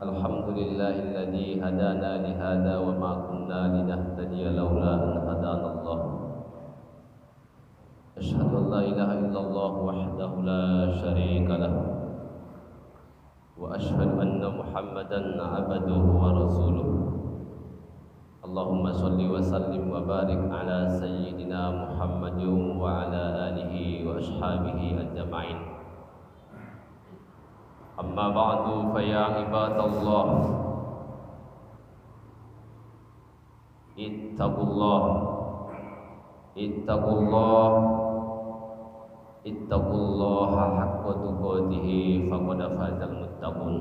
Alhamdulillahilladzi hadana li hadza wa ma kunna linahtadiya laula an hadana Allah. Asyhadu an la ilaha illallah wahdahu la syarika lah wa asyhadu anna Muhammadan 'abduhu wa rasuluh. Allahumma shalli wa sallim wa barik ala sayyidina Muhammadin wa ala alihi wa ashabihi ajma'in. Amma ba'du fa ya ibadallah ittaqullah haqqa tuqatih faqad fazal muttaqun.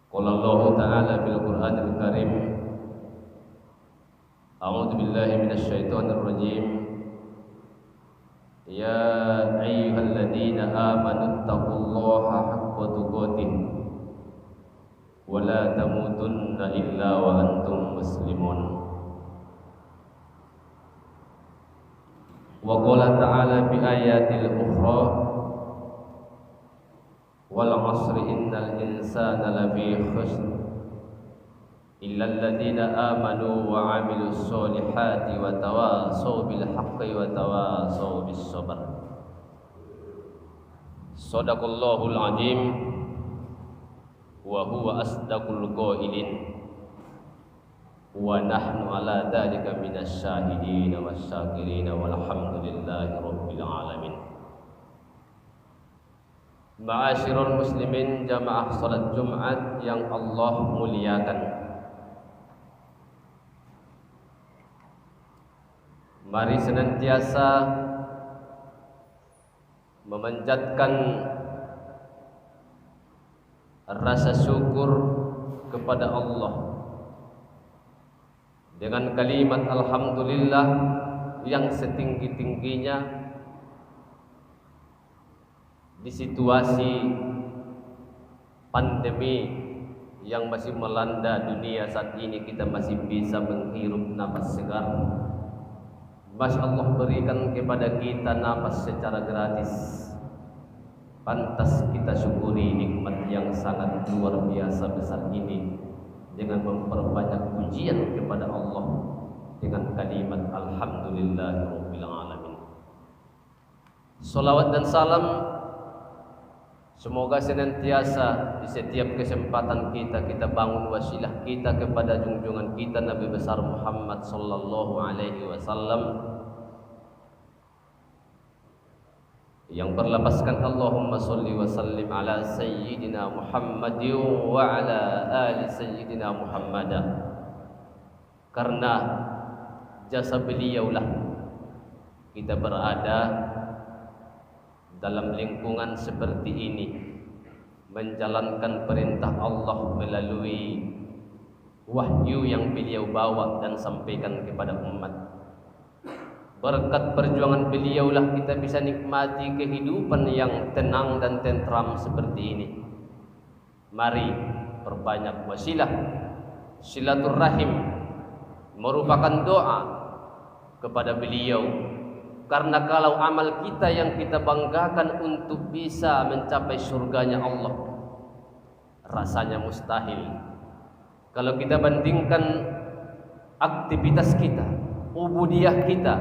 Qala Allah ta'ala bil Qur'anil Karim, a'udzu billahi minasy syaithanir rajim. Ya ayyuhalladzina amanu taqullaha haqqa tuqatih wa la tamutunna illa wa antum muslimun. Wa qala ta'ala bi ayatil ukhra, wal 'asri innal insana lafi khusr illa alladzina amanu wa 'amilus solihati wa tawasaw bil haqqi wa tawasaw bis sabr. Shadaqallahul azim wa huwa asdaqul qailin wa nahnu ala dzalika minasy syahidin wasyakirin walhamdulillahi rabbil alamin. Ma'asyiral muslimin, jamaah salat Jumat yang Allah muliakan, mari senantiasa memanjatkan rasa syukur kepada Allah dengan kalimat alhamdulillah yang setinggi-tingginya di situasi pandemi yang masih melanda dunia saat ini. Kita masih bisa menghirup napas segar. Masya Allah berikan kepada kita napas secara gratis. Pantas kita syukuri nikmat yang sangat luar biasa besar ini dengan memperbanyak pujian kepada Allah dengan kalimat alhamdulillahirabbil alamin. Salawat dan salam semoga senantiasa di setiap kesempatan kita bangun wasilah kita kepada junjungan kita Nabi besar Muhammad sallallahu alaihi wasallam yang berlapaskan Allahumma sholli wa sallim ala sayyidina Muhammadin wa ala ali sayyidina Muhammadah. Karena jasa beliaulah kita berada dalam lingkungan seperti ini, menjalankan perintah Allah melalui wahyu yang beliau bawa dan sampaikan kepada umat. Berkat perjuangan beliaulah kita bisa nikmati kehidupan yang tenang dan tentram seperti ini. Mari perbanyak wasilah. Silaturrahim merupakan doa kepada beliau. Karena kalau amal kita yang kita banggakan untuk bisa mencapai surganya Allah, rasanya mustahil. Kalau kita bandingkan aktivitas kita, ubudiyah kita,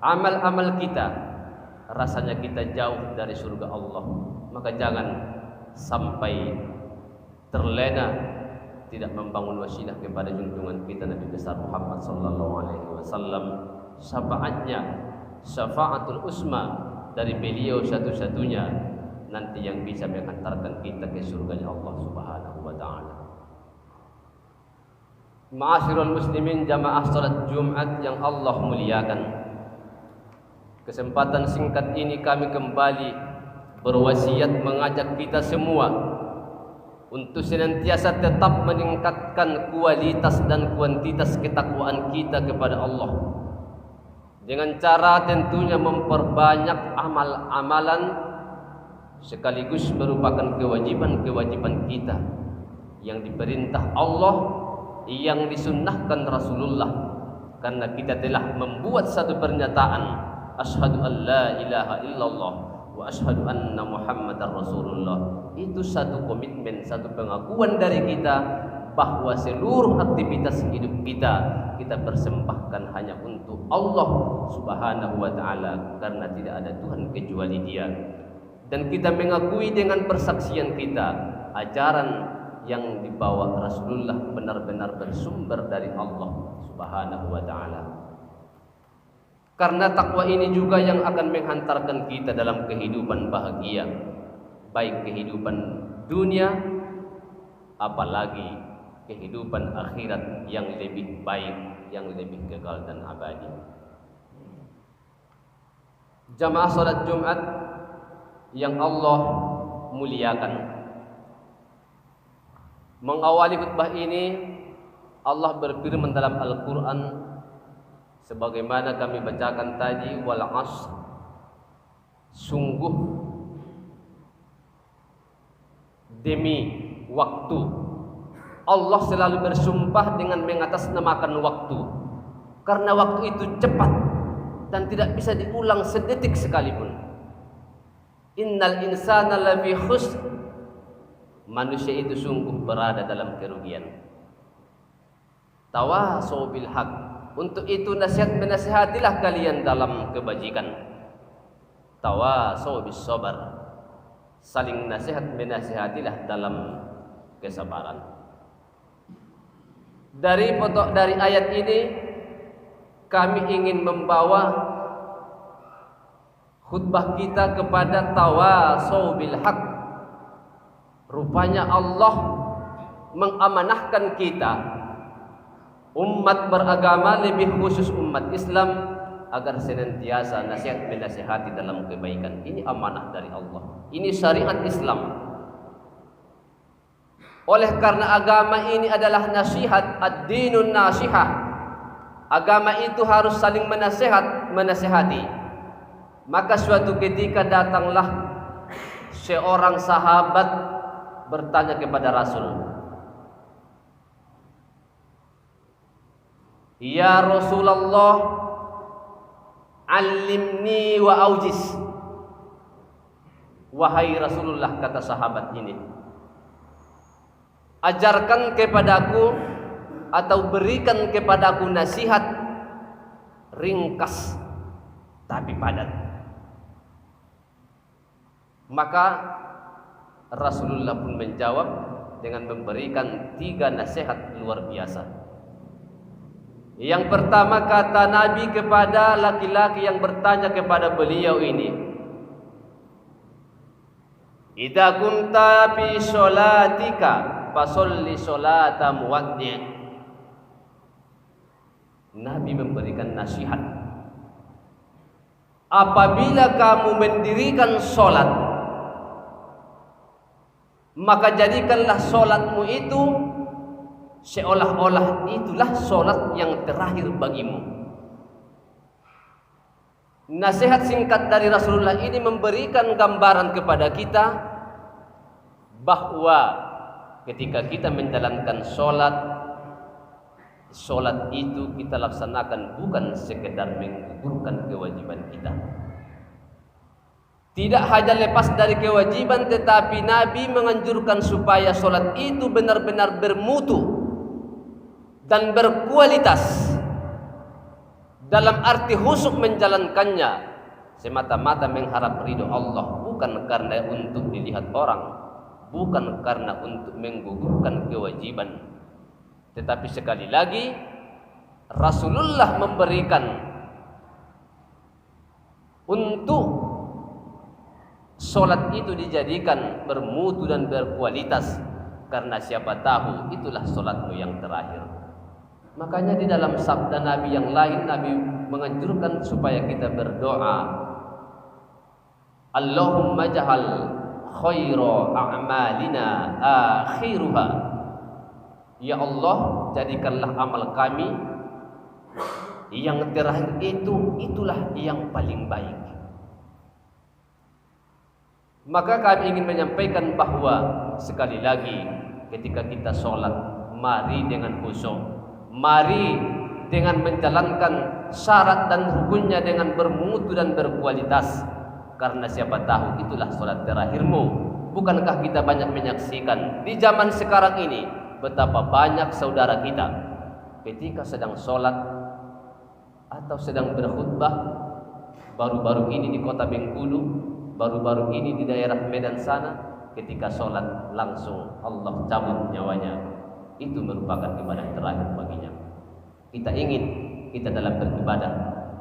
amal-amal kita, rasanya kita jauh dari surga Allah. Maka jangan sampai terlena tidak membangun wasilah kepada junjungan kita Nabi besar Muhammad sallallahu alaihi wasallam. Syafaatul usma dari beliau satu-satunya nanti yang bisa mengantarkan kita ke surganya Allah Subhanahu wa taala. Ma'asyiral muslimin, jamaah salat Jumat yang Allah muliakan. Kesempatan singkat ini kami kembali berwasiat mengajak kita semua untuk senantiasa tetap meningkatkan kualitas dan kuantitas ketakwaan kita kepada Allah. Dengan cara tentunya memperbanyak amal-amalan sekaligus merupakan kewajiban-kewajiban kita yang diperintah Allah, yang disunnahkan Rasulullah. Karena kita telah membuat satu pernyataan, asyhadu an la ilaha illallah wa asyhadu anna Muhammadar Rasulullah. Itu satu komitmen, satu pengakuan dari kita bahwa seluruh aktivitas hidup kita persembahkan hanya untuk Allah Subhanahu wa taala, karena tidak ada Tuhan kecuali Dia. Dan kita mengakui dengan persaksian kita ajaran yang dibawa Rasulullah benar-benar bersumber dari Allah Subhanahu wa taala. Karena takwa ini juga yang akan menghantarkan kita dalam kehidupan bahagia, baik kehidupan dunia apalagi kehidupan akhirat yang lebih baik, yang lebih kekal dan abadi. Jamaah salat Jumat yang Allah muliakan, mengawali khutbah ini Allah berfirman dalam Al-Quran sebagaimana kami bacakan tadi, wal asr, sungguh demi waktu. Allah selalu bersumpah dengan mengatasnamakan waktu, karena waktu itu cepat dan tidak bisa diulang sedetik sekalipun. Innal insana lafi khusr, manusia itu sungguh berada dalam kerugian. Tawasau bil haq, untuk itu nasihat menasihatilah kalian dalam kebajikan. Tawasau bis sabar, saling nasihat menasihatilah dalam kesabaran. Dari ayat ini kami ingin membawa khutbah kita kepada tawasau bil haq. Rupanya Allah mengamanahkan kita, umat beragama, lebih khusus umat Islam, agar senantiasa nasihat menasihati dalam kebaikan. Ini amanah dari Allah, ini syariat Islam. Oleh karena agama ini adalah nasihat, ad-dinun nasihah, agama itu harus saling menasihati. Maka suatu ketika datanglah seorang sahabat bertanya kepada Rasul, "Ya Rasulullah, alimni wa aujiz." Wahai Rasulullah, kata sahabat ini, ajarkan kepadaku atau berikan kepadaku nasihat ringkas tapi padat. Maka Rasulullah pun menjawab dengan memberikan 3 nasihat luar biasa. Yang pertama, kata Nabi kepada laki-laki yang bertanya kepada beliau ini, "Idza kunta fi sholatika fasolli sholata muwaddi'." Nabi memberikan nasihat, apabila kamu mendirikan sholat, maka jadikanlah sholatmu itu seolah-olah itulah sholat yang terakhir bagimu. Nasihat singkat dari Rasulullah ini memberikan gambaran kepada kita bahwa ketika kita menjalankan sholat itu kita laksanakan bukan sekedar menggugurkan kewajiban kita. Tidak hanya lepas dari kewajiban, tetapi Nabi menganjurkan supaya sholat itu benar-benar bermutu dan berkualitas, dalam arti khusyuk menjalankannya semata-mata mengharap ridho Allah, bukan karena untuk dilihat orang, bukan karena untuk menggugurkan kewajiban. Tetapi sekali lagi Rasulullah memberikan untuk sholat itu dijadikan bermutu dan berkualitas, karena siapa tahu itulah sholatmu yang terakhir. Makanya di dalam sabda Nabi yang lain, Nabi menganjurkan supaya kita berdoa, Allahumma ja'al khaira a'malina akhiruha. Ya Allah, jadikanlah amal kami yang terakhir itulah yang paling baik. Maka kami ingin menyampaikan bahwa sekali lagi ketika kita sholat, mari dengan khusyuk, mari dengan menjalankan syarat dan rukunnya dengan bermutu dan berkualitas, karena siapa tahu itulah sholat terakhirmu. Bukankah kita banyak menyaksikan di zaman sekarang ini betapa banyak saudara kita ketika sedang sholat atau sedang berkhutbah, baru-baru ini di kota Bengkulu, baru-baru ini di daerah Medan sana, ketika sholat langsung Allah cabut nyawanya. Itu merupakan ibadah terakhir baginya. Kita ingin kita dalam beribadah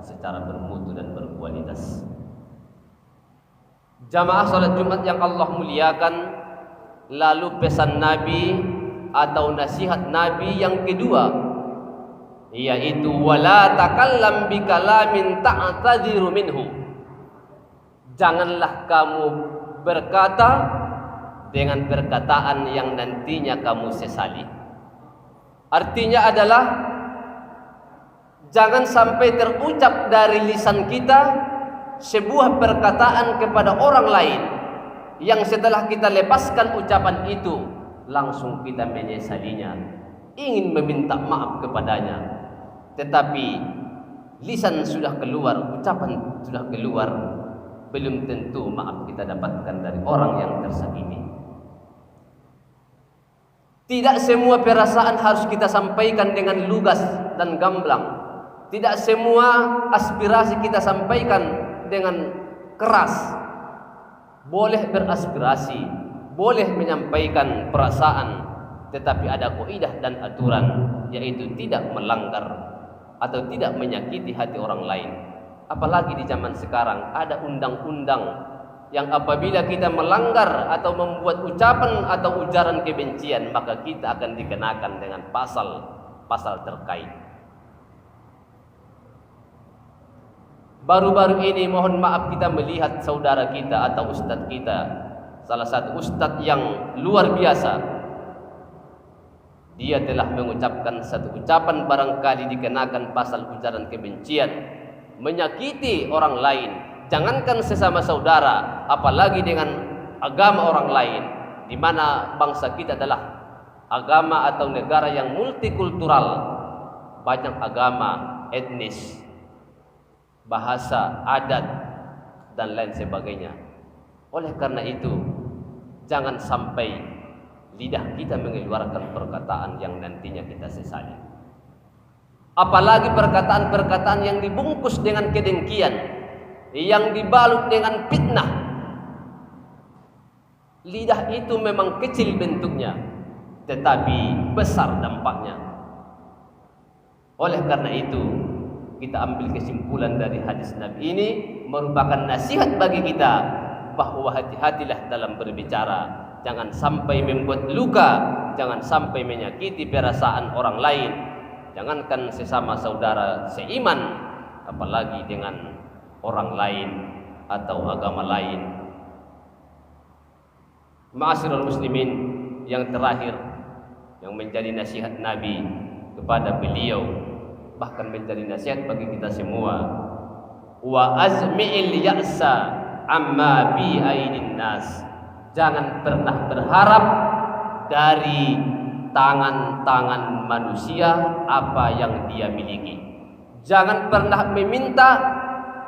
secara bermutu dan berkualitas. Jamaah sholat Jumat yang Allah muliakan, lalu pesan Nabi atau nasihat Nabi yang kedua, yaitu wala takallam bi kalamin ta'tadiru minhu. Janganlah kamu berkata dengan perkataan yang nantinya kamu sesali. Artinya adalah jangan sampai terucap dari lisan kita sebuah perkataan kepada orang lain yang setelah kita lepaskan ucapan itu langsung kita menyesalinya, ingin meminta maaf kepadanya, tetapi lisan sudah keluar, ucapan sudah keluar, belum tentu maaf kita dapatkan dari orang yang tersakiti. Tidak semua perasaan harus kita sampaikan dengan lugas dan gamblang. Tidak semua aspirasi kita sampaikan dengan keras. Boleh beraspirasi, boleh menyampaikan perasaan, tetapi ada kaidah dan aturan, yaitu tidak melanggar atau tidak menyakiti hati orang lain. Apalagi di zaman sekarang ada undang-undang yang apabila kita melanggar atau membuat ucapan atau ujaran kebencian, maka kita akan dikenakan dengan pasal terkait. Baru-baru ini mohon maaf kita melihat saudara kita atau ustadz kita, salah satu ustadz yang luar biasa, dia telah mengucapkan satu ucapan barangkali dikenakan pasal ujaran kebencian, menyakiti orang lain. Jangankan sesama saudara, apalagi dengan agama orang lain, di mana bangsa kita adalah agama atau negara yang multikultural, banyak agama, etnis, bahasa, adat, dan lain sebagainya. Oleh karena itu, jangan sampai lidah kita mengeluarkan perkataan yang nantinya kita sesali. Apalagi perkataan-perkataan yang dibungkus dengan kedengkian, yang dibalut dengan fitnah. Lidah itu memang kecil bentuknya, tetapi besar dampaknya. Oleh karena itu, kita ambil kesimpulan dari hadis Nabi ini merupakan nasihat bagi kita bahwa hati-hatilah dalam berbicara. Jangan sampai membuat luka, jangan sampai menyakiti perasaan orang lain. Jangankan sesama saudara seiman, apalagi dengan orang lain atau agama lain. Ma'asyiral muslimin, yang terakhir yang menjadi nasihat Nabi kepada beliau, bahkan menjadi nasihat bagi kita semua, wa azmi'il ya'sa amma bi aidin nas. Jangan pernah berharap dari tangan-tangan manusia apa yang dia miliki. Jangan pernah meminta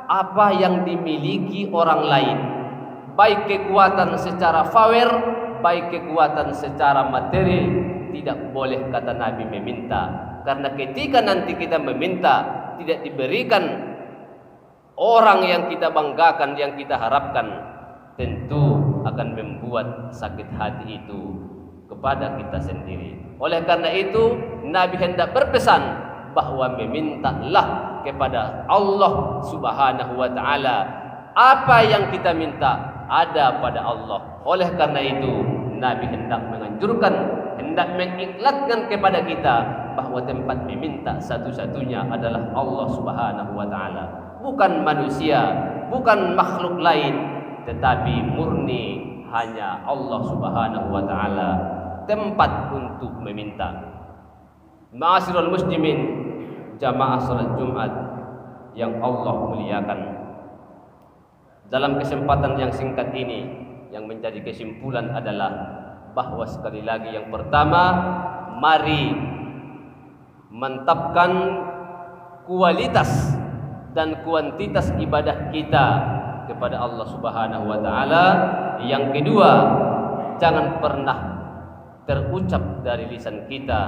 apa yang dimiliki orang lain, baik kekuatan secara fawer, baik kekuatan secara material. Tidak boleh, kata Nabi, meminta. Karena ketika nanti kita meminta tidak diberikan orang yang kita banggakan, yang kita harapkan, tentu akan membuat sakit hati itu kepada kita sendiri. Oleh karena itu, Nabi hendak berpesan bahwa memintalah kepada Allah Subhanahu wa taala. Apa yang kita minta ada pada Allah. Oleh karena itu, Nabi hendak menganjurkan, hendak mengiklatkan kepada kita bahwa tempat meminta satu-satunya adalah Allah Subhanahu wa taala, bukan manusia, bukan makhluk lain, tetapi murni hanya Allah Subhanahu wa taala tempat untuk meminta. Ma'asyiral muslimin, jamaah salat Jumat yang Allah muliakan, dalam kesempatan yang singkat ini yang menjadi kesimpulan adalah bahwa sekali lagi yang pertama, mari mantapkan kualitas dan kuantitas ibadah kita kepada Allah Subhanahu wa taala. Yang kedua, jangan pernah terucap dari lisan kita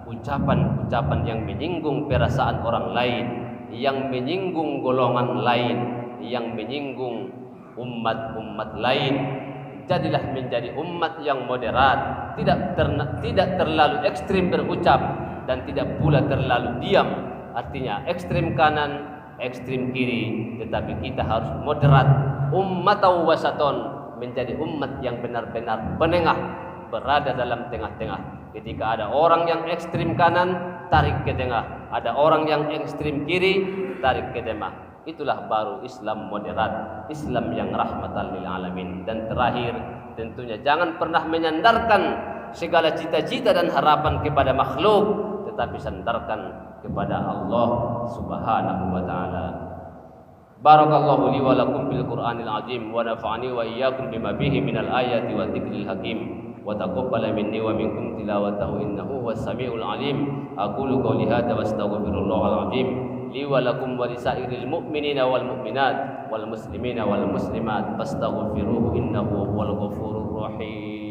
ucapan-ucapan yang menyinggung perasaan orang lain, yang menyinggung golongan lain, yang menyinggung umat-umat lain. Jadilah menjadi umat yang moderat, tidak terlalu ekstrim berucap dan tidak pula terlalu diam. Artinya ekstrim kanan, ekstrim kiri, tetapi kita harus moderat. Ummatan wasaton, menjadi umat yang benar-benar penengah, berada dalam tengah-tengah. Ketika ada orang yang ekstrim kanan, tarik ke tengah. Ada orang yang ekstrim kiri, tarik ke tengah. Itulah baru Islam moderat, Islam yang rahmatan lil alamin. Dan terakhir, tentunya jangan pernah menyandarkan segala cita-cita dan harapan kepada makhluk, tetapi sandarkan kepada Allah Subhanahu wa taala. Barakallahu li wa lakum bil Qur'anil azim wa nafa'ani wa iyyakum bima fihi minal ayati wa dzikril hakim wa taqabbala minni wa minkum tilawatahu innahu huwas samiul alim. Aqulu qawli hadza wa astaghfirullahal azim li wa lakum wa lisairil mu'minina wal mu'minat wal muslimina wal muslimat fastaghfiruhu innahu huwal ghafurur rahim.